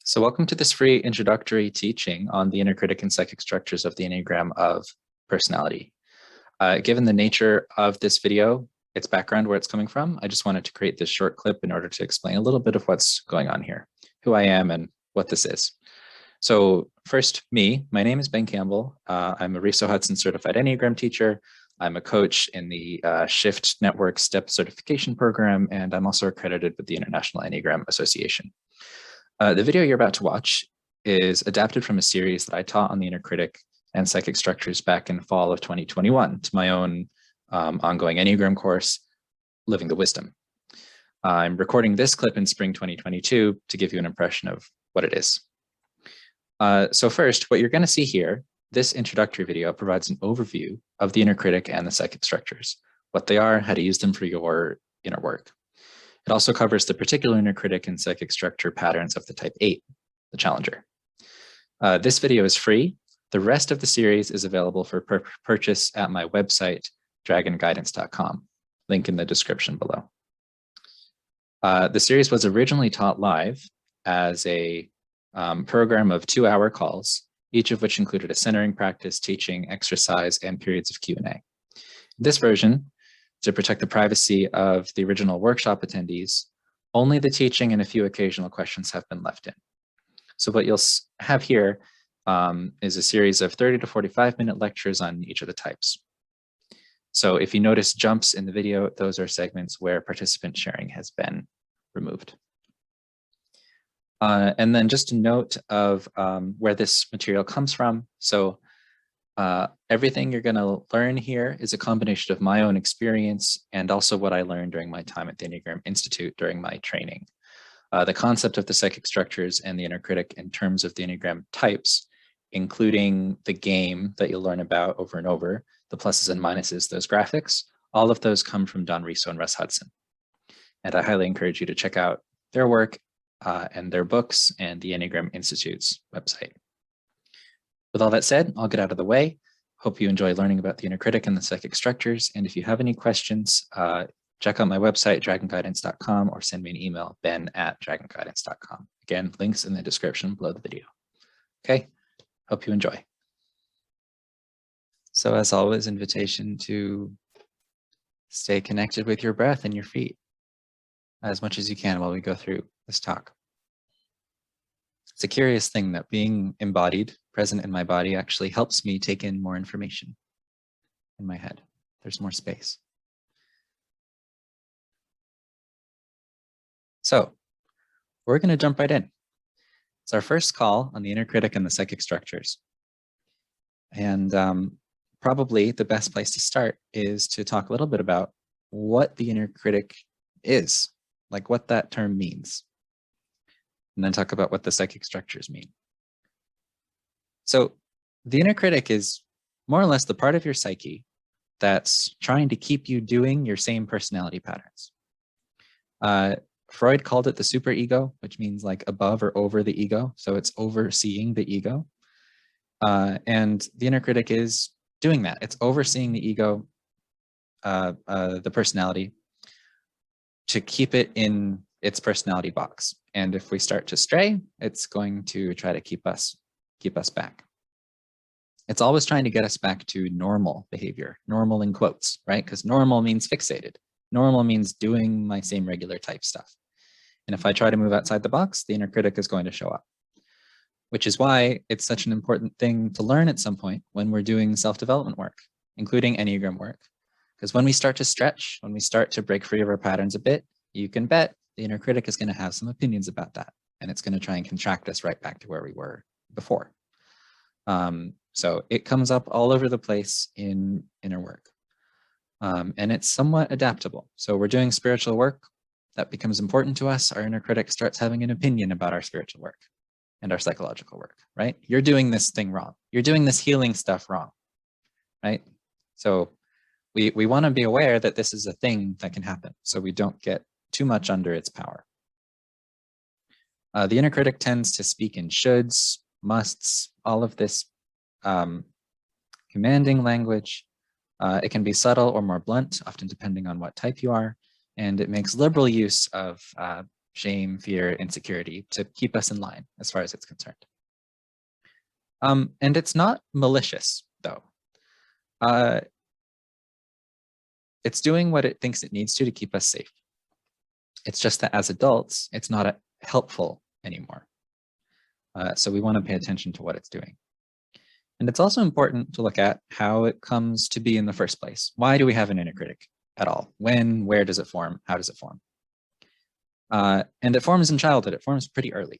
So welcome to this free introductory teaching on the inner critic and psychic structures of the Enneagram of personality. Given the nature of this video, its background, where it's coming from, I just wanted to create this short clip in order to explain a little bit of what's going on here, who I am and what this is. So first, my name is Ben Campbell. I'm a Riso Hudson certified Enneagram teacher. I'm a coach in the Shift Network STEP certification program, and I'm also accredited with the International Enneagram Association. The video you're about to watch is adapted from a series that I taught on the inner critic and psychic structures back in fall of 2021 to my own ongoing Enneagram course, Living the Wisdom. I'm recording this clip in spring 2022 to give you an impression of what it is. So first, what you're going to see here, this introductory video provides an overview of the inner critic and the psychic structures, what they are, how to use them for your inner work. It also covers the particular inner critic and psychic structure patterns of the type 8, the challenger. This video is free. The rest of the series is available for purchase at my website, dragonguidance.com, link in the description below. The series was originally taught live as a program of 2-hour calls, each of which included a centering practice, teaching, exercise, and periods of Q&A. This version, to protect the privacy of the original workshop attendees, only the teaching and a few occasional questions have been left in. So what you'll have here is a series of 30 to 45-minute lectures on each of the types. So if you notice jumps in the video, those are segments where participant sharing has been removed. And then just a note of where this material comes from. So everything you're going to learn here is a combination of my own experience and also what I learned during my time at the Enneagram Institute during my training. The concept of the psychic structures and the inner critic in terms of the Enneagram types, including the game that you'll learn about over and over, the pluses and minuses, those graphics, all of those come from Don Riso and Russ Hudson. And I highly encourage you to check out their work and their books and the Enneagram Institute's website. With all that said, I'll get out of the way. Hope you enjoy learning about the inner critic and the psychic structures. And if you have any questions, check out my website, dragonguidance.com, or send me an email, ben@dragonguidance.com. Again, links in the description below the video. Okay, hope you enjoy. So as always, invitation to stay connected with your breath and your feet as much as you can while we go through this talk. It's a curious thing that being embodied, present in my body, actually helps me take in more information in my head. There's more space. So we're going to jump right in. It's our first call on the inner critic and the psychic structures. And probably the best place to start is to talk a little bit about what the inner critic is, like what that term means, and then talk about what the psychic structures mean. So the inner critic is more or less the part of your psyche that's trying to keep you doing your same personality patterns. Freud called it the superego, which means like above or over the ego. So it's overseeing the ego. And the inner critic is doing that. It's overseeing the ego, the personality, to keep it in its personality box. And if we start to stray, it's going to try to keep us back. It's always trying to get us back to normal behavior, normal in quotes, right? Because normal means fixated. Normal means doing my same regular type stuff. And if I try to move outside the box, the inner critic is going to show up, which is why it's such an important thing to learn at some point when we're doing self-development work, including Enneagram work. Because when we start to stretch, when we start to break free of our patterns a bit, you can bet the inner critic is going to have some opinions about that. And it's going to try and contract us right back to where we were before. So it comes up all over the place in inner work. And it's somewhat adaptable. So we're doing spiritual work that becomes important to us. Our inner critic starts having an opinion about our spiritual work and our psychological work, right? You're doing this thing wrong. You're doing this healing stuff wrong, right? So we want to be aware that this is a thing that can happen so we don't get too much under its power. The inner critic tends to speak in shoulds, musts, all of this commanding language. It can be subtle or more blunt, often depending on what type you are, and it makes liberal use of shame, fear, insecurity to keep us in line as far as it's concerned. And it's not malicious, though. It's doing what it thinks it needs to keep us safe. It's just that as adults, it's not helpful anymore. So we want to pay attention to what it's doing. And it's also important to look at how it comes to be in the first place. Why do we have an inner critic at all? When, where does it form? How does it form? And it forms in childhood. It forms pretty early.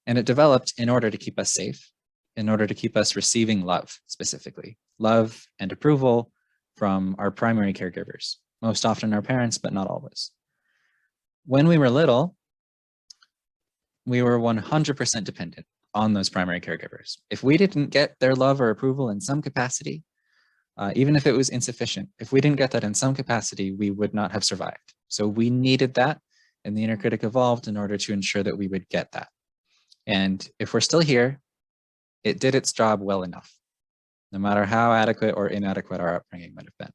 And it developed in order to keep us safe, in order to keep us receiving love, specifically. Love and approval from our primary caregivers, most often our parents, but not always. When we were little, we were 100% dependent on those primary caregivers. If we didn't get their love or approval in some capacity, even if it was insufficient, if we didn't get that in some capacity, we would not have survived. So we needed that, and the inner critic evolved in order to ensure that we would get that. And if we're still here, it did its job well enough, no matter how adequate or inadequate our upbringing might have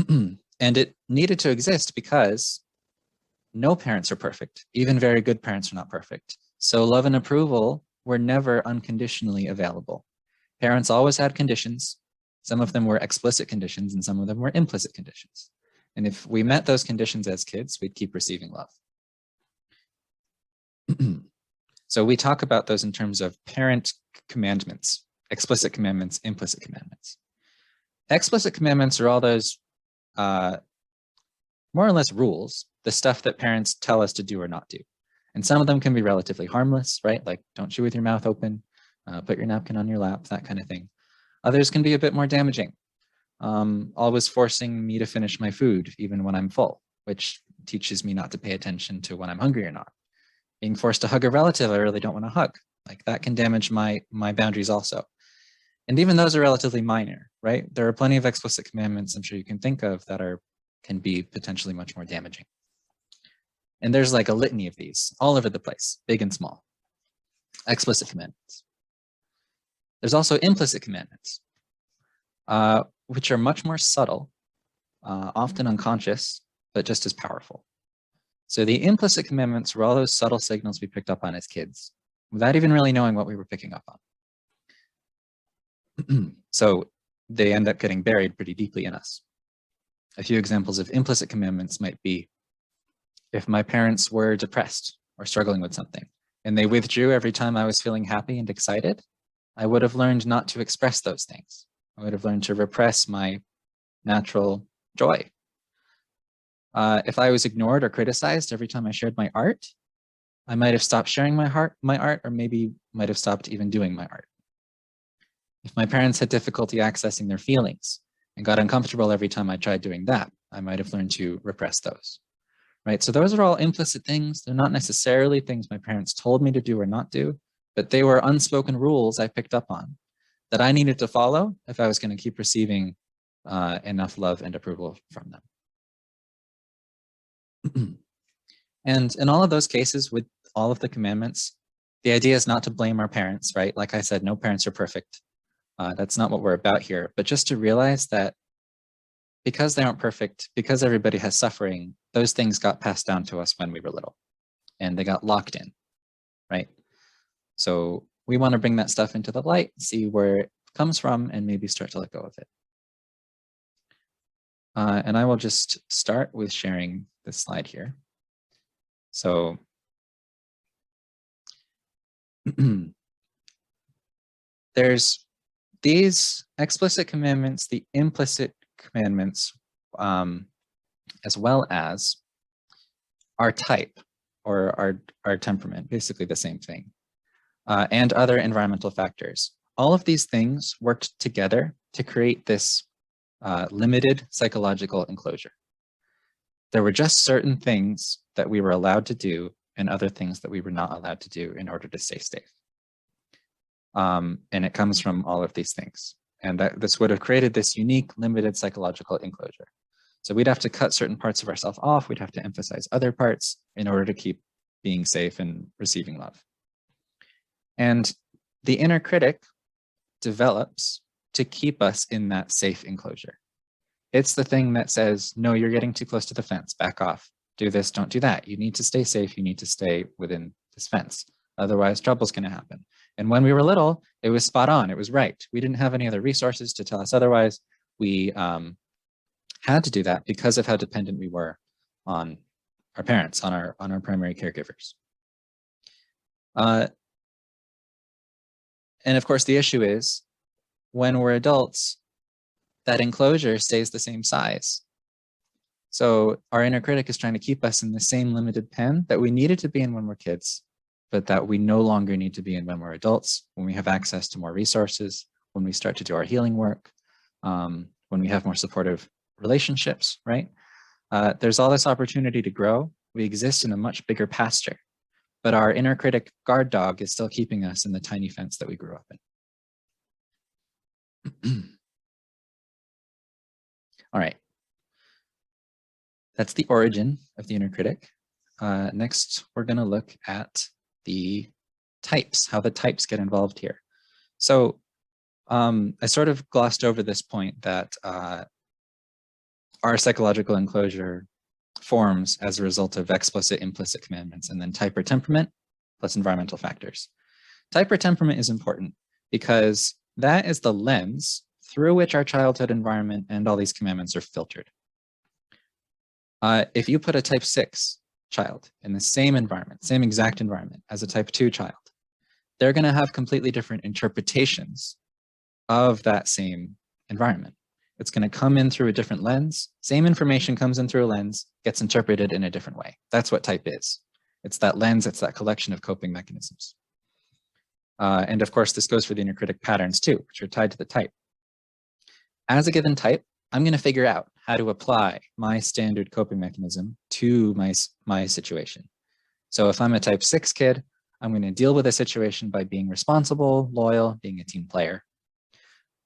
been. And it needed to exist because no parents are perfect. Even very good parents are not perfect. So love and approval were never unconditionally available. Parents always had conditions. Some of them were explicit conditions and some of them were implicit conditions. And if we met those conditions as kids, we'd keep receiving love. So we talk about those in terms of parent commandments, explicit commandments, implicit commandments. Explicit commandments are all those more or less rules, the stuff that parents tell us to do or not do. And some of them can be relatively harmless, right? Like don't chew with your mouth open, put your napkin on your lap, that kind of thing. Others can be a bit more damaging. Always forcing me to finish my food even when I'm full, which teaches me not to pay attention to when I'm hungry or not. Being forced to hug a relative I really don't want to hug, like that can damage my boundaries also. And even those are relatively minor, right? There are plenty of explicit commandments I'm sure you can think of that can be potentially much more damaging. And there's like a litany of these all over the place, big and small. Explicit commandments. There's also implicit commandments, which are much more subtle, often unconscious, but just as powerful. So the implicit commandments were all those subtle signals we picked up on as kids, without even really knowing what we were picking up on. So they end up getting buried pretty deeply in us. A few examples of implicit commandments might be, if my parents were depressed or struggling with something, and they withdrew every time I was feeling happy and excited, I would have learned not to express those things. I would have learned to repress my natural joy. If I was ignored or criticized every time I shared my art, I might have stopped sharing my art, or maybe might have stopped even doing my art. If my parents had difficulty accessing their feelings and got uncomfortable every time I tried doing that, I might have learned to repress those, right? So those are all implicit things. They're not necessarily things my parents told me to do or not do, but they were unspoken rules I picked up on that I needed to follow if I was going to keep receiving enough love and approval from them. And in all of those cases, with all of the commandments, the idea is not to blame our parents, right? Like I said, no parents are perfect. That's not what we're about here, but just to realize that because they aren't perfect, because everybody has suffering, those things got passed down to us when we were little and they got locked in, right? So we want to bring that stuff into the light, see where it comes from, and maybe start to let go of it. And I will just start with sharing this slide here. So there's these explicit commandments, the implicit commandments, as well as our type or our temperament, basically the same thing, and other environmental factors. All of these things worked together to create this limited psychological enclosure. There were just certain things that we were allowed to do and other things that we were not allowed to do in order to stay safe. And it comes from all of these things. And that this would have created this unique, limited psychological enclosure. So we'd have to cut certain parts of ourselves off. We'd have to emphasize other parts in order to keep being safe and receiving love. And the inner critic develops to keep us in that safe enclosure. It's the thing that says, no, you're getting too close to the fence, back off. do this, don't do that. You need to stay safe. You need to stay within this fence. Otherwise, trouble's going to happen. And when we were little, it was spot on. It was right. We didn't have any other resources to tell us otherwise. We had to do that because of how dependent we were on our parents, on our primary caregivers. And of course, the issue is when we're adults, that enclosure stays the same size. So our inner critic is trying to keep us in the same limited pen that we needed to be in when we're kids, but that we no longer need to be in when we're adults, when we have access to more resources, when we start to do our healing work, when we have more supportive relationships, right? There's all this opportunity to grow. We exist in a much bigger pasture, but our inner critic guard dog is still keeping us in the tiny fence that we grew up in. All right. That's the origin of the inner critic. Next, we're going to look at the types, how the types get involved here. So I sort of glossed over this point that our psychological enclosure forms as a result of explicit, implicit commandments, and then type or temperament plus environmental factors. Type or temperament is important because that is the lens through which our childhood environment and all these commandments are filtered. If you put a type 6 child in the same environment, same exact environment as a type 2 child, they're going to have completely different interpretations of that same environment. It's going to come in through a different lens. Same information comes in through a lens, gets interpreted in a different way. That's what type is. It's that lens, it's that collection of coping mechanisms. And of course, this goes for the inner critic patterns too, which are tied to the type. As a given type, I'm going to figure out how to apply my standard coping mechanism to my situation. So if I'm a type 6 kid, I'm going to deal with a situation by being responsible, loyal, being a team player.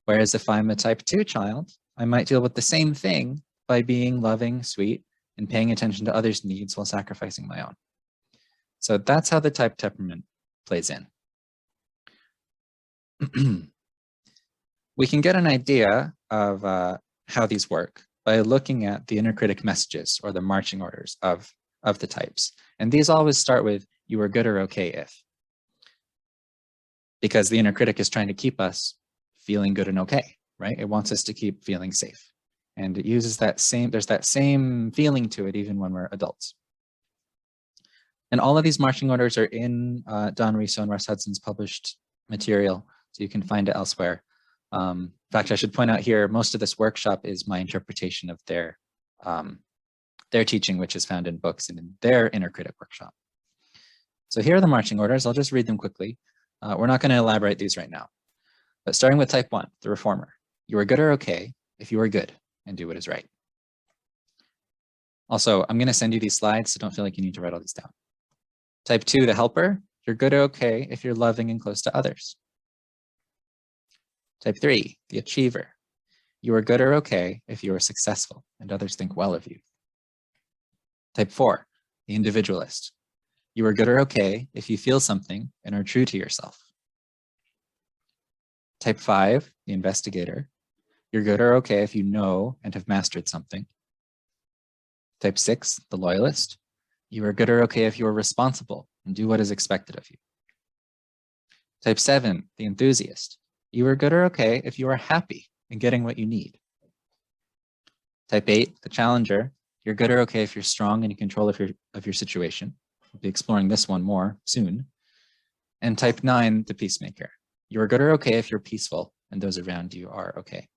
Whereas if I'm a type 2 child, I might deal with the same thing by being loving, sweet, and paying attention to others' needs while sacrificing my own. So that's how the type temperament plays in. We can get an idea of how these work by looking at the inner critic messages or the marching orders of the types. And these always start with, you are good or okay if. Because the inner critic is trying to keep us feeling good and okay, right? It wants us to keep feeling safe. And it uses that same, there's that same feeling to it even when we're adults. And all of these marching orders are in Don Riso and Russ Hudson's published material, so you can find it elsewhere. In fact, I should point out here, most of this workshop is my interpretation of their teaching, which is found in books and in their inner critic workshop. So here are the marching orders. I'll just read them quickly. We're not going to elaborate these right now. But starting with type 1, the reformer. You are good or okay if you are good and do what is right. Also, I'm going to send you these slides, so don't feel like you need to write all these down. Type 2, the helper. You're good or okay if you're loving and close to others. Type 3, the achiever. You are good or okay if you are successful and others think well of you. Type 4, the individualist. You are good or okay if you feel something and are true to yourself. Type 5, the investigator. You're good or okay if you know and have mastered something. Type 6, the loyalist. You are good or okay if you are responsible and do what is expected of you. Type 7, the enthusiast. You are good or okay if you are happy and getting what you need. Type 8, the challenger. You're good or okay if you're strong and in control of your situation. We'll be exploring this one more soon. And type 9, the peacemaker. You are good or okay if you're peaceful and those around you are okay.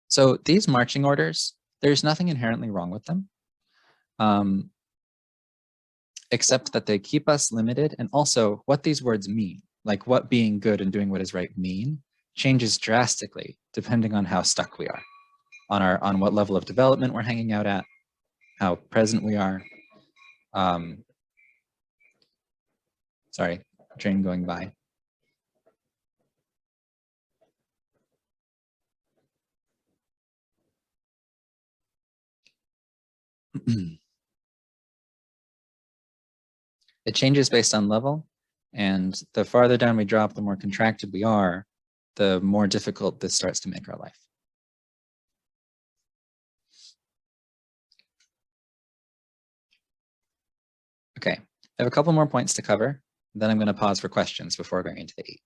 So these marching orders, there's nothing inherently wrong with them, except that they keep us limited, and also what these words mean, like what being good and doing what is right mean, changes drastically depending on how stuck we are, on what level of development we're hanging out at, how present we are. Sorry, train going by. It changes based on level, and the farther down we drop, the more contracted we are, the more difficult this starts to make our life. Okay, I have a couple more points to cover. Then I'm going to pause for questions before going into the 8.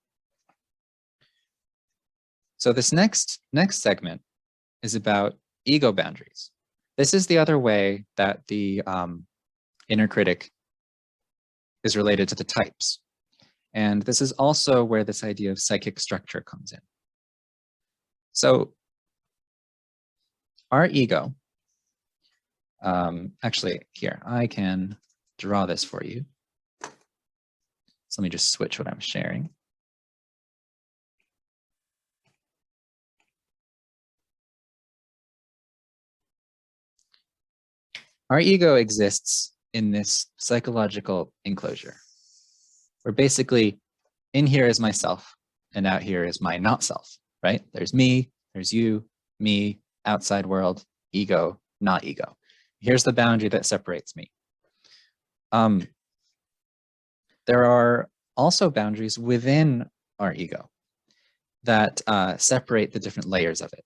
So this next segment is about ego boundaries. This is the other way that the inner critic is related to the types. And this is also where this idea of psychic structure comes in. So our ego, actually here, I can draw this for you. So let me just switch what I'm sharing. Our ego exists in this psychological enclosure, where basically in here is myself, and out here is my not self, right? There's me, there's you, me, outside world, ego, not ego. Here's the boundary that separates me. There are also boundaries within our ego that separate the different layers of it.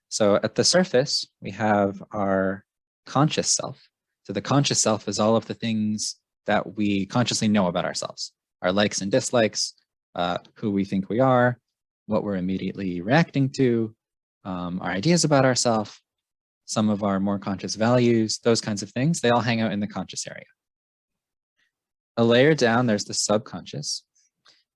So at the surface, we have our conscious self. So the conscious self is all of the things that we consciously know about ourselves, our likes and dislikes, who we think we are, what we're immediately reacting to, our ideas about ourselves, some of our more conscious values, those kinds of things. They all hang out in the conscious area. A layer down, there's the subconscious.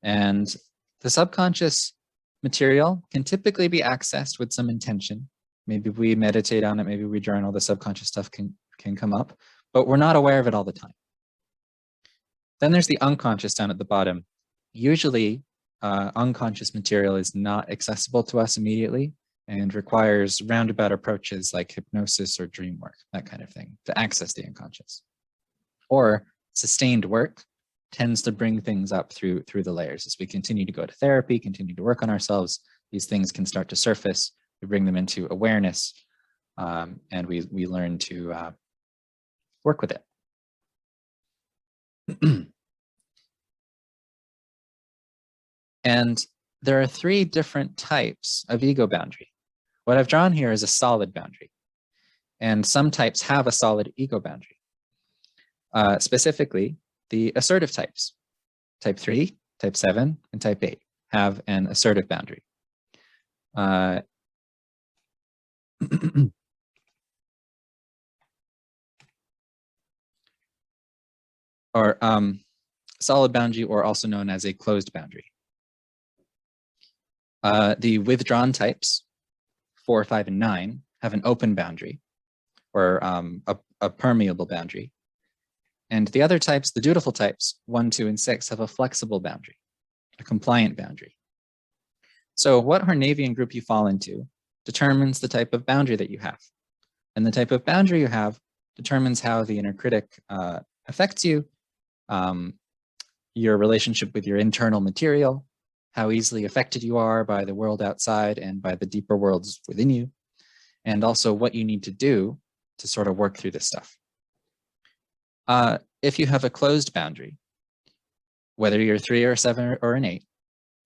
And the subconscious material can typically be accessed with some intention. Maybe we meditate on it, maybe we journal, the subconscious stuff can come up, but we're not aware of it all the time. Then there's the unconscious down at the bottom. Usually, unconscious material is not accessible to us immediately and requires roundabout approaches like hypnosis or dream work, that kind of thing, to access the unconscious. Or sustained work tends to bring things up through the layers. As we continue to go to therapy, continue to work on ourselves, these things can start to surface. We bring them into awareness, and we learn to work with it. And there are 3 different types of ego boundary. What I've drawn here is a solid boundary. And some types have a solid ego boundary. Specifically, the assertive types, type 3, type 7, and type 8, have an assertive boundary. Or solid boundary, or also known as a closed boundary. The withdrawn types, 4, 5, and 9, have an open boundary, or a permeable boundary. And the other types, the dutiful types, 1, 2, and 6, have a flexible boundary, a compliant boundary. So what Hornevian group you fall into determines the type of boundary that you have. And the type of boundary you have determines how the inner critic affects you, your relationship with your internal material, how easily affected you are by the world outside and by the deeper worlds within you, and also what you need to do to sort of work through this stuff. If you have a closed boundary, whether you're 3 or 7 or an 8,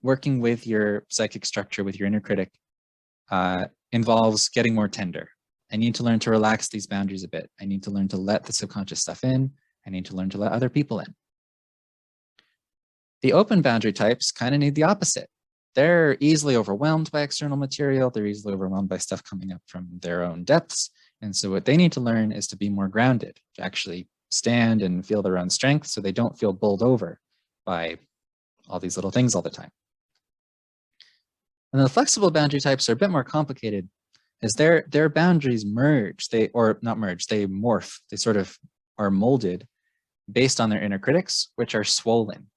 working with your psychic structure, with your inner critic, involves getting more tender. I need to learn to relax these boundaries a bit. I need to learn to let the subconscious stuff in. I need to learn to let other people in. The open boundary types kind of need the opposite. They're easily overwhelmed by external material. They're easily overwhelmed by stuff coming up from their own depths. And so what they need to learn is to be more grounded, to actually stand and feel their own strength so they don't feel bowled over by all these little things all the time. And the flexible boundary types are a bit more complicated, as their boundaries merge, they morph, they sort of are molded based on their inner critics, which are swollen.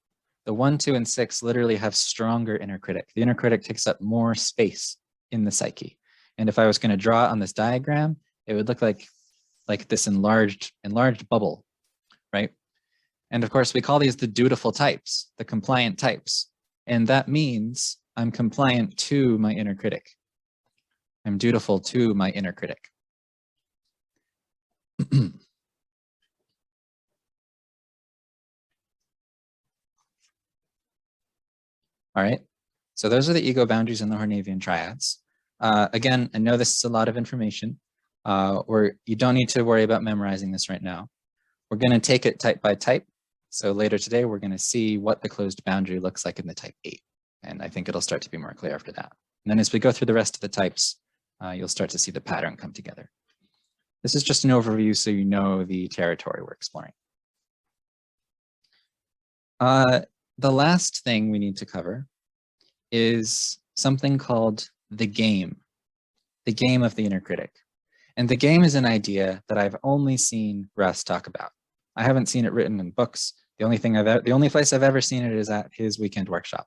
The 1, 2, and 6 literally have stronger inner critic. The inner critic takes up more space in the psyche. And if I was going to draw it on this diagram, it would look like this enlarged bubble, right? And of course, we call these the dutiful types, the compliant types. And that means I'm compliant to my inner critic. I'm dutiful to my inner critic. All right, so those are the ego boundaries in the Hornevian triads. Again, I know this is a lot of information, or you don't need to worry about memorizing this right now. We're going to take it type by type So later today, we're going to see what the closed boundary looks like in the type 8. And I think it'll start to be more clear after that. And then as we go through the rest of the types, you'll start to see the pattern come together. This is just an overview so you know the territory we're exploring. The last thing we need to cover is something called the game of the inner critic. And the game is an idea that I've only seen Russ talk about. I haven't seen it written in books. The only place I've ever seen it is at his weekend workshop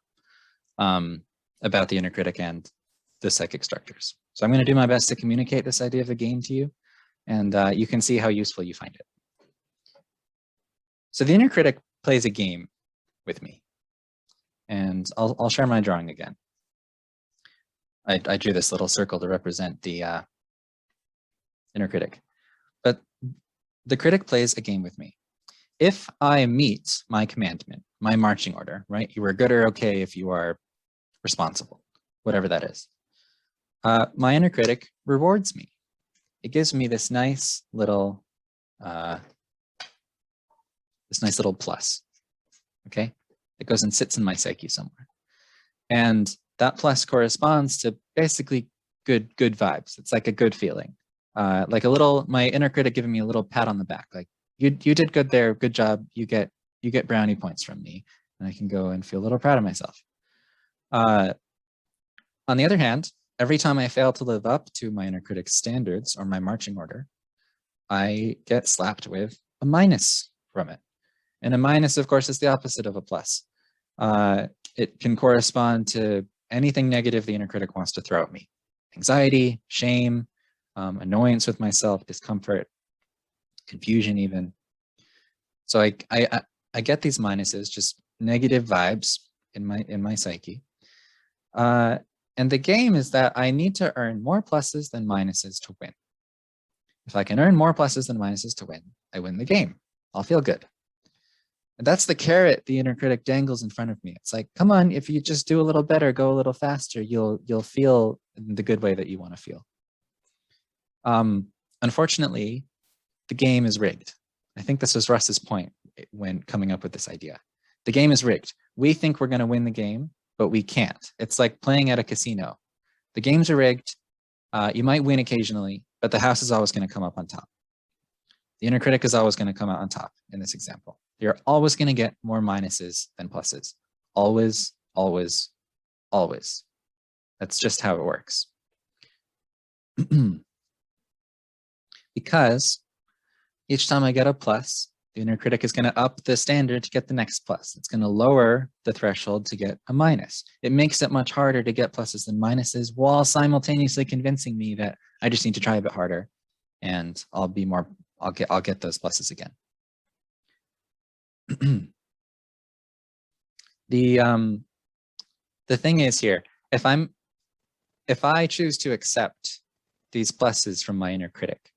about the inner critic and the psychic structures. So I'm going to do my best to communicate this idea of a game to you, and you can see how useful you find it. So the inner critic plays a game with me, and I'll share my drawing again. I drew this little circle to represent the inner critic, but the critic plays a game with me. If I meet my commandment, my marching order, right? You are good or okay if you are responsible, whatever that is. My inner critic rewards me. It gives me this nice little plus, okay? It goes and sits in my psyche somewhere. And that plus corresponds to basically good vibes. It's like a good feeling. Like my inner critic giving me a little pat on the back, like you did good there, good job. You get brownie points from me, and I can go and feel a little proud of myself. On the other hand, every time I fail to live up to my inner critic's standards or my marching order, I get slapped with a minus from it. And a minus, of course, is the opposite of a plus. It can correspond to anything negative the inner critic wants to throw at me. Anxiety, shame, annoyance with myself, discomfort, confusion even. So I get these minuses, just negative vibes in my psyche. And the game is that I need to earn more pluses than minuses to win. If I can earn more pluses than minuses to win, I win the game. I'll feel good. And that's the carrot the inner critic dangles in front of me. It's like, come on, if you just do a little better, go a little faster, you'll feel the good way that you want to feel. Unfortunately, the game is rigged. I think this was Russ's point when coming up with this idea. The game is rigged. We think we're going to win the game, but we can't. It's like playing at a casino. The games are rigged. You might win occasionally, but the house is always going to come up on top. The inner critic is always going to come out on top in this example. You're always going to get more minuses than pluses. Always, always, always. That's just how it works. Because each time I get a plus, the inner critic is going to up the standard to get the next plus. It's going to lower the threshold to get a minus. It makes it much harder to get pluses than minuses while simultaneously convincing me that I just need to try a bit harder and I'll get those pluses again. The thing is here, if I choose to accept these pluses from my inner critic,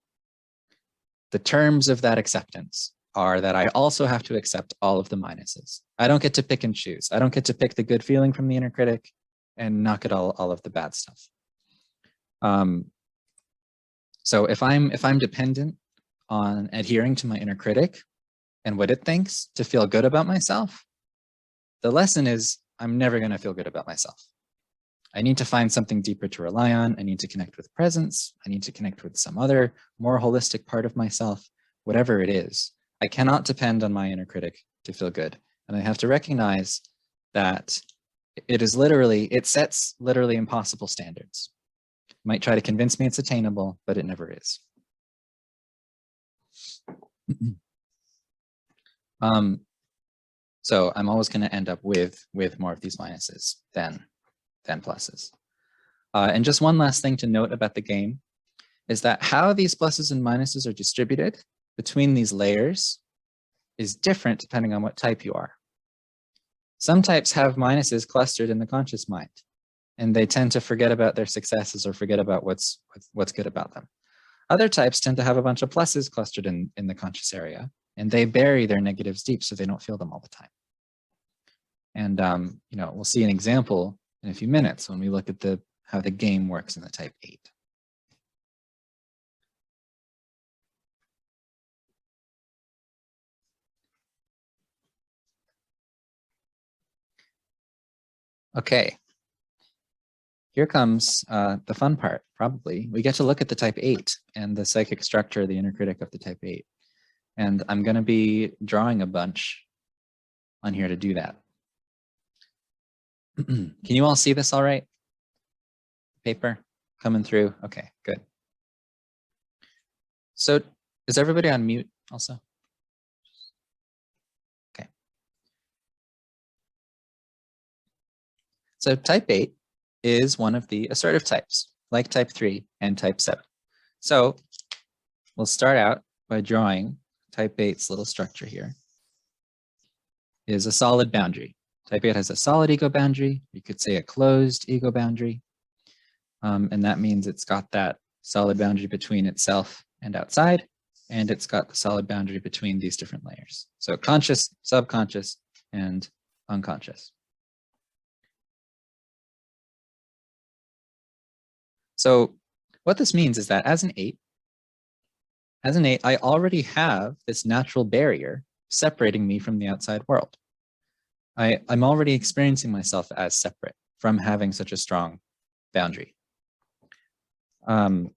the terms of that acceptance are that I also have to accept all of the minuses. I don't get to pick and choose. I don't get to pick the good feeling from the inner critic and knock it all of the bad stuff. So if I'm dependent on adhering to my inner critic and what it thinks to feel good about myself, the lesson is I'm never going to feel good about myself. I need to find something deeper to rely on. I need to connect with presence. I need to connect with some other more holistic part of myself, whatever it is. I cannot depend on my inner critic to feel good. And I have to recognize that it sets literally impossible standards. It might try to convince me it's attainable, but it never is. So I'm always going to end up with more of these minuses than pluses. And just one last thing to note about the game is that how these pluses and minuses are distributed between these layers is different depending on what type you are. Some types have minuses clustered in the conscious mind, and they tend to forget about their successes or forget about what's good about them. Other types tend to have a bunch of pluses clustered in the conscious area, and they bury their negatives deep so they don't feel them all the time. And we'll see an example in a few minutes when we look at how the game works in the type 8. Okay. Here comes the fun part, probably. We get to look at the type 8 and the psychic structure, the inner critic of the type 8. And I'm going to be drawing a bunch on here to do that. Can you all see this all right? Paper coming through? Okay, good. So is everybody on mute also? Okay. So type 8 is one of the assertive types, like type 3 and type 7. So we'll start out by drawing type 8's little structure here. Is a solid boundary. Type 8 has a solid ego boundary. You could say a closed ego boundary. And that means it's got that solid boundary between itself and outside, and it's got the solid boundary between these different layers. So conscious, subconscious, and unconscious. So what this means is that as an 8, I already have this natural barrier separating me from the outside world. I'm already experiencing myself as separate from having such a strong boundary. And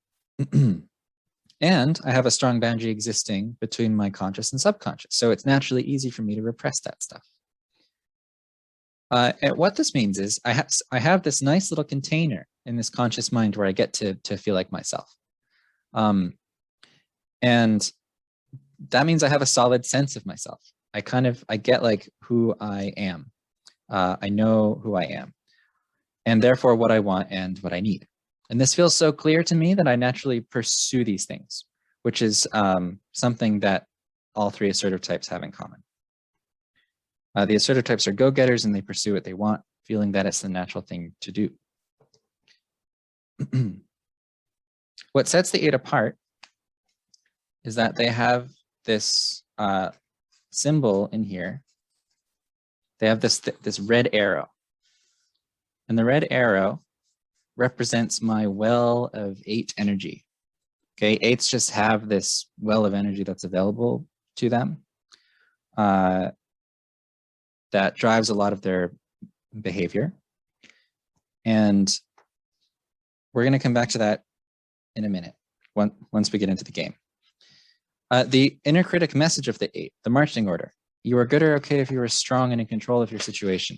I have a strong boundary existing between my conscious and subconscious. So it's naturally easy for me to repress that stuff. And what this means is I have this nice little container in this conscious mind where I get to feel like myself. And that means I have a solid sense of myself. I get like who I am. I know who I am, and therefore what I want and what I need. And this feels so clear to me that I naturally pursue these things, which is something that all 3 assertive types have in common. The assertive types are go-getters and they pursue what they want, feeling that it's the natural thing to do. What sets the 8 apart is that they have this symbol in here. They have this red arrow. And the red arrow represents my well of 8 energy. Okay, 8s just have this well of energy that's available to them that drives a lot of their behavior. And we're going to come back to that in a minute once we get into the game. The inner critic message of the 8, the marching order. You are good or okay if you are strong and in control of your situation.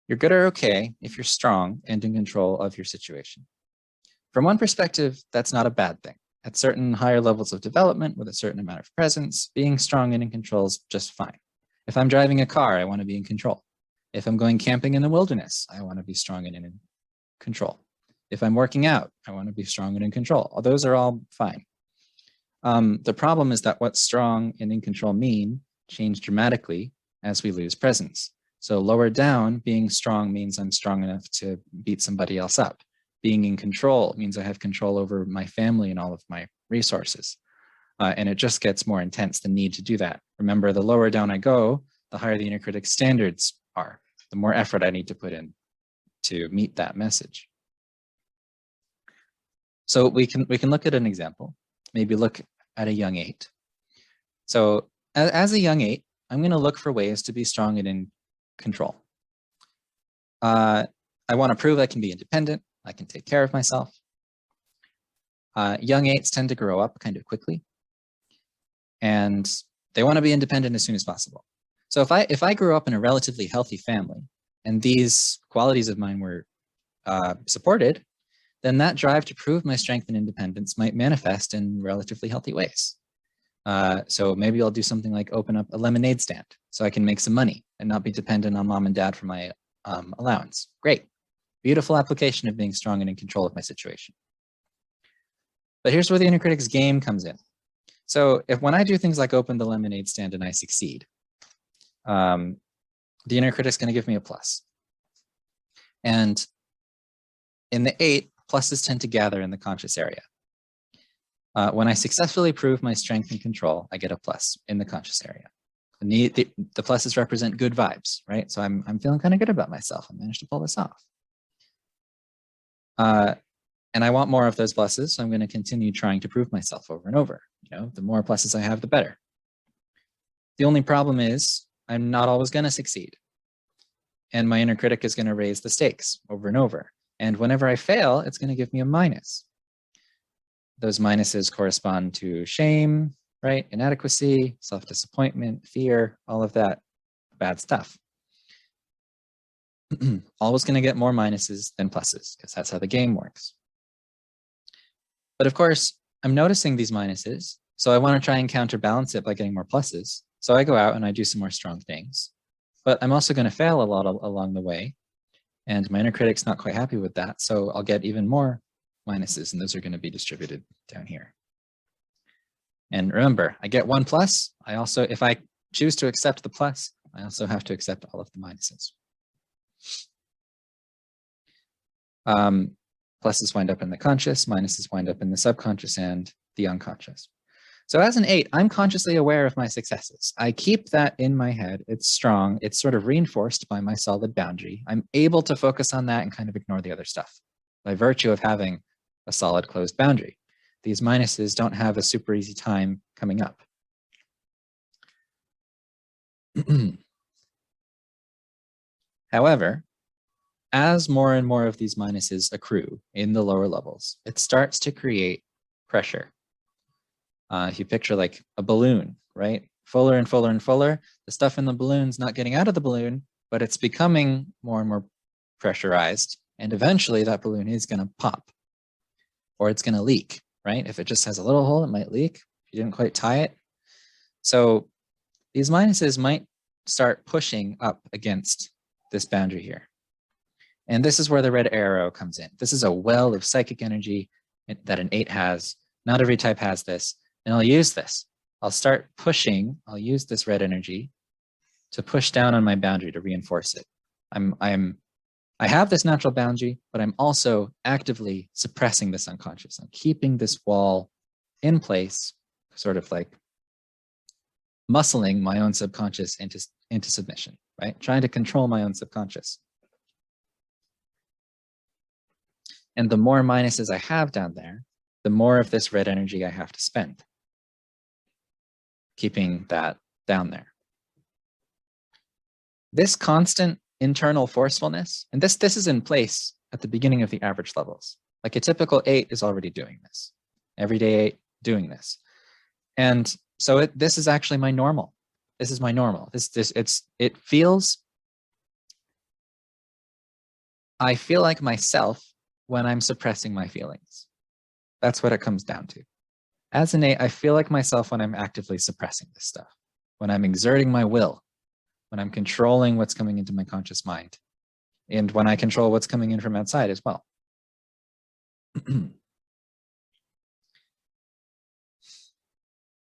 You're good or okay if you're strong and in control of your situation. From one perspective, that's not a bad thing. At certain higher levels of development with a certain amount of presence, being strong and in control is just fine. If I'm driving a car, I want to be in control. If I'm going camping in the wilderness, I want to be strong and in control. If I'm working out, I want to be strong and in control. Those are all fine. The problem is that what strong and in control mean change dramatically as we lose presence. So lower down, being strong means I'm strong enough to beat somebody else up. Being in control means I have control over my family and all of my resources. And it just gets more intense, the need to do that. Remember, the lower down I go, the higher the inner critic standards are, the more effort I need to put in to meet that message. So we can look at an example, maybe look at a young 8. So as a young 8, I'm going to look for ways to be strong and in control. I want to prove I can be independent. I can take care of myself. Young 8s tend to grow up kind of quickly, and they want to be independent as soon as possible. So if I grew up in a relatively healthy family and these qualities of mine were supported, then that drive to prove my strength and independence might manifest in relatively healthy ways. So maybe I'll do something like open up a lemonade stand so I can make some money and not be dependent on mom and dad for my allowance. Great. Beautiful application of being strong and in control of my situation. But here's where the inner critic's game comes in. So when I do things like open the lemonade stand and I succeed, the inner critic's going to give me a plus. And in the 8, pluses tend to gather in the conscious area. When I successfully prove my strength and control, I get a plus in the conscious area. And the pluses represent good vibes, right? So I'm feeling kind of good about myself. I managed to pull this off. And I want more of those pluses, so I'm going to continue trying to prove myself over and over. You know, the more pluses I have, the better. The only problem is I'm not always going to succeed. And my inner critic is going to raise the stakes over and over. And whenever I fail, it's going to give me a minus. Those minuses correspond to shame, right? Inadequacy, self-disappointment, fear, all of that bad stuff. Always going to get more minuses than pluses because that's how the game works. But of course, I'm noticing these minuses, so I want to try and counterbalance it by getting more pluses. So I go out and I do some more strong things, but I'm also going to fail a lot along the way. And my inner critic's not quite happy with that. So I'll get even more minuses, and those are going to be distributed down here. And remember, I get 1 plus. I also, if I choose to accept the plus, I also have to accept all of the minuses. Pluses wind up in the conscious, minuses wind up in the subconscious and the unconscious. So as an 8, I'm consciously aware of my successes. I keep that in my head. It's strong. It's sort of reinforced by my solid boundary. I'm able to focus on that and kind of ignore the other stuff by virtue of having a solid closed boundary. These minuses don't have a super easy time coming up. However, as more and more of these minuses accrue in the lower levels, it starts to create pressure. If you picture like a balloon, right? Fuller and fuller and fuller, the stuff in the balloon's not getting out of the balloon, but it's becoming more and more pressurized. And eventually that balloon is going to pop or it's going to leak, right? If it just has a little hole, it might leak if you didn't quite tie it. So these minuses might start pushing up against this boundary here. And this is where the red arrow comes in. This is a well of psychic energy that an 8 has. Not every type has this. And I'll use this. I'll start pushing. I'll use this red energy to push down on my boundary to reinforce it. I have this natural boundary, but I'm also actively suppressing this unconscious. I'm keeping this wall in place, sort of like muscling my own subconscious into submission, right? Trying to control my own subconscious. And the more minuses I have down there, the more of this red energy I have to spend, keeping that down there. This constant internal forcefulness, and this is in place at the beginning of the average levels. Like a typical 8 is already doing this. Everyday 8 doing this. And so this is actually my normal. This is my normal. It feels, I feel like myself when I'm suppressing my feelings. That's what it comes down to. As an 8, I feel like myself when I'm actively suppressing this stuff, when I'm exerting my will, when I'm controlling what's coming into my conscious mind, and when I control what's coming in from outside as well.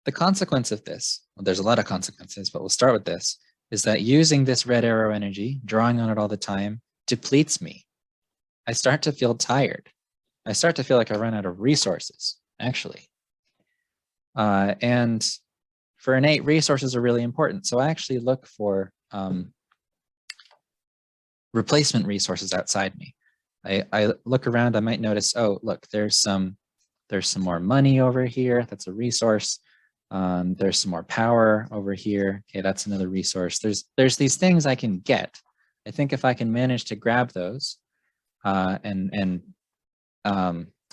The consequence of this, well, there's a lot of consequences, but we'll start with this, is that using this red arrow energy, drawing on it all the time, depletes me. I start to feel tired. I start to feel like I run out of resources, actually. And for an 8, resources are really important. So I actually look for replacement resources outside me. I look around, I might notice, oh, look, there's some more money over here. That's a resource. There's some more power over here. Okay, that's another resource. There's these things I can get. I think if I can manage to grab those and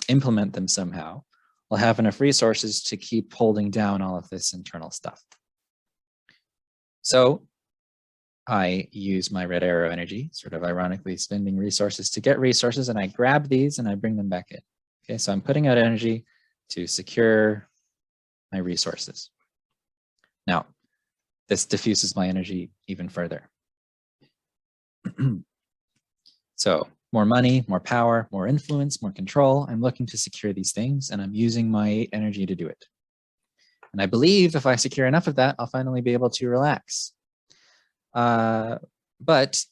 implement them somehow, I'll have enough resources to keep holding down all of this internal stuff. So I use my red arrow energy, sort of ironically spending resources to get resources, and I grab these and I bring them back in. Okay, so I'm putting out energy to secure my resources. Now, this diffuses my energy even further. So more money, more power, more influence, more control. I'm looking to secure these things, and I'm using my 8 energy to do it. And I believe if I secure enough of that, I'll finally be able to relax. But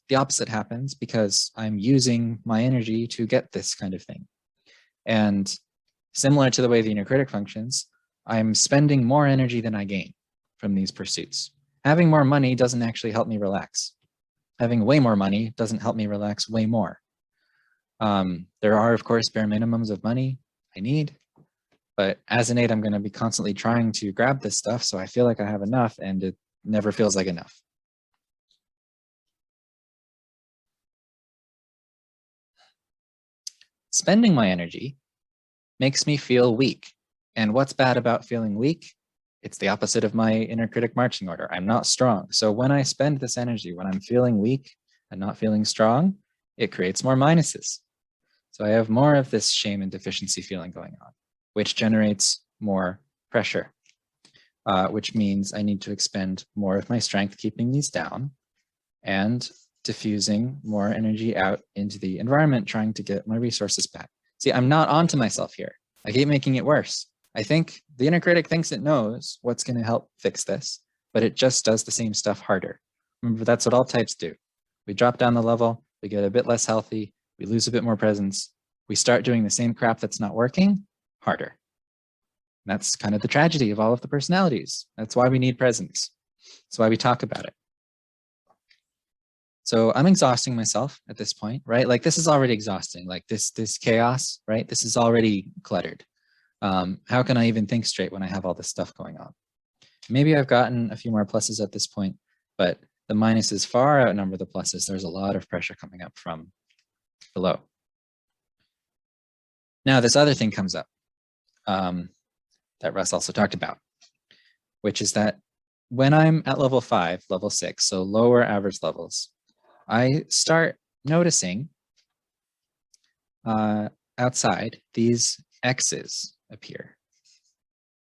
the opposite happens because I'm using my energy to get this kind of thing. And similar to the way the inner critic functions, I'm spending more energy than I gain from these pursuits. Having more money doesn't actually help me relax. Having way more money doesn't help me relax way more. There are, of course, bare minimums of money I need, but as an 8, I'm going to be constantly trying to grab this stuff, so I feel like I have enough, and it never feels like enough. spending my energy makes me feel weak. And what's bad about feeling weak? It's the opposite of my inner critic marching order. I'm not strong. So when I spend this energy, when I'm feeling weak and not feeling strong, it creates more minuses. So I have more of this shame and deficiency feeling going on, which generates more pressure, which means I need to expend more of my strength keeping these down and diffusing more energy out into the environment, trying to get my resources back. See, I'm not onto myself here. I keep making it worse. I think the inner critic thinks it knows what's going to help fix this, but it just does the same stuff harder. Remember, that's what all types do. We drop down the level, we get a bit less healthy, we lose a bit more presence, we start doing the same crap that's not working harder. And that's kind of the tragedy of all of the personalities. That's why we need presence. That's why we talk about it. So I'm exhausting myself at this point, right? Like this is already exhausting, like this chaos, right? This is already cluttered. How can I even think straight when I have all this stuff going on? Maybe I've gotten a few more pluses at this point, but the minuses far outnumber the pluses. There's a lot of pressure coming up from below. Now, this other thing comes up that Russ also talked about, which is that when I'm at level 5, level 6, so lower average levels, I start noticing outside these X's appear.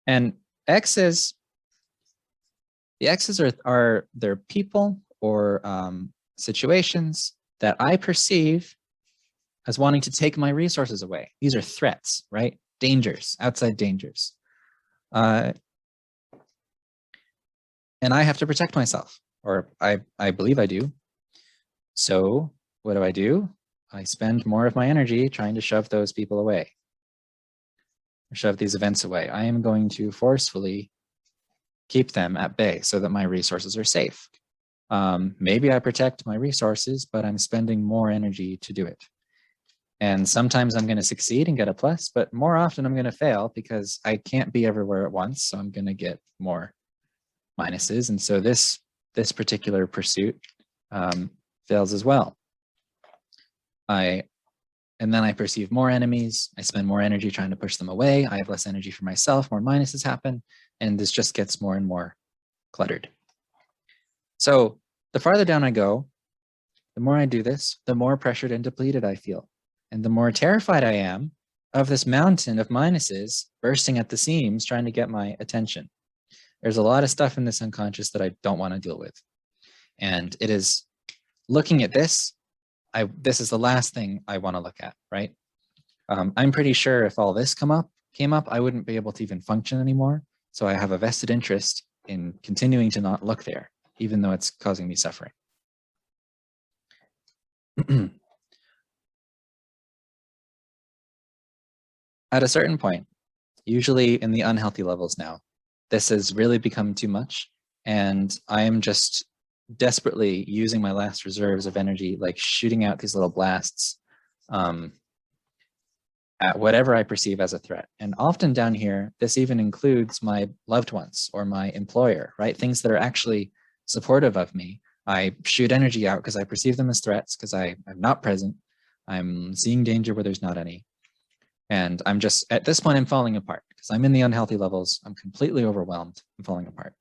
And X's, the X's are they're people or situations that I perceive as wanting to take my resources away. These are threats, right? Dangers, outside dangers. And I have to protect myself, or I believe I do. So what do? I spend more of my energy trying to shove those people away, or shove these events away. I am going to forcefully keep them at bay so that my resources are safe. Maybe I protect my resources, but I'm spending more energy to do it. And sometimes I'm going to succeed and get a plus, but more often I'm going to fail because I can't be everywhere at once. So I'm going to get more minuses. And so this particular pursuit fails as well. And then I perceive more enemies. I spend more energy trying to push them away. I have less energy for myself, more minuses happen, and this just gets more and more cluttered. So the farther down I go, the more I do this, the more pressured and depleted I feel. And the more terrified I am of this mountain of minuses bursting at the seams, trying to get my attention. There's a lot of stuff in this unconscious that I don't want to deal with. And it is looking at this, this is the last thing I want to look at, right? I'm pretty sure if all this came up, I wouldn't be able to even function anymore. So I have a vested interest in continuing to not look there, even though it's causing me suffering. At a certain point, usually in the unhealthy levels now, this has really become too much. And I am just desperately using my last reserves of energy, like shooting out these little blasts at whatever I perceive as a threat. And often down here, this even includes my loved ones or my employer, right? Things that are actually supportive of me. I shoot energy out because I perceive them as threats because I'm not present. I'm seeing danger where there's not any. And I'm just, at this point, I'm falling apart because I'm in the unhealthy levels. I'm completely overwhelmed. I'm falling apart.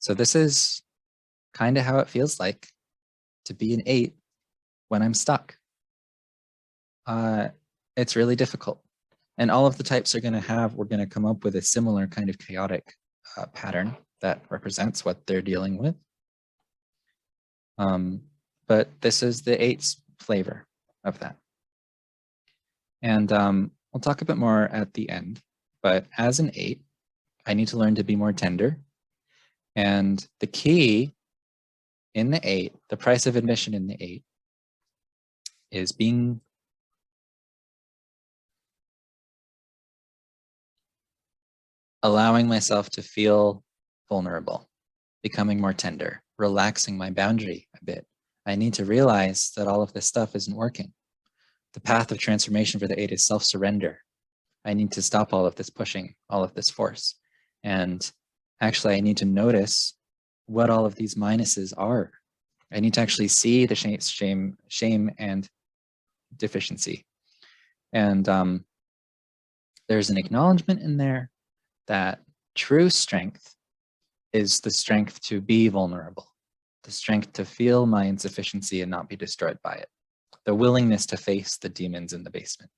So this is kind of how it feels like to be an 8 when I'm stuck. It's really difficult. And all of the types we're going to come up with a similar kind of chaotic pattern that represents what they're dealing with. But this is the 8's flavor of that. And we'll talk a bit more at the end, but as an 8, I need to learn to be more tender. And the key in the 8, the price of admission in the 8, is allowing myself to feel vulnerable, becoming more tender, relaxing my boundary a bit. I need to realize that all of this stuff isn't working. The path of transformation for the 8 is self-surrender. I need to stop all of this pushing, all of this force. And Actually, I need to notice what all of these minuses are. I need to actually see the shame and deficiency. And there's an acknowledgement in there that true strength is the strength to be vulnerable, the strength to feel my insufficiency and not be destroyed by it, the willingness to face the demons in the basement.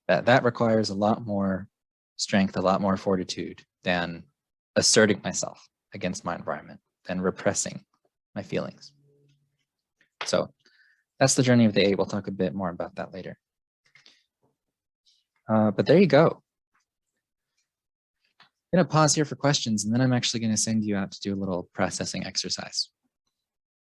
That requires a lot more strength, a lot more fortitude than asserting myself against my environment, than repressing my feelings. So that's the journey of the 8. We'll talk a bit more about that later. But there you go. I'm going to pause here for questions, and then I'm actually going to send you out to do a little processing exercise.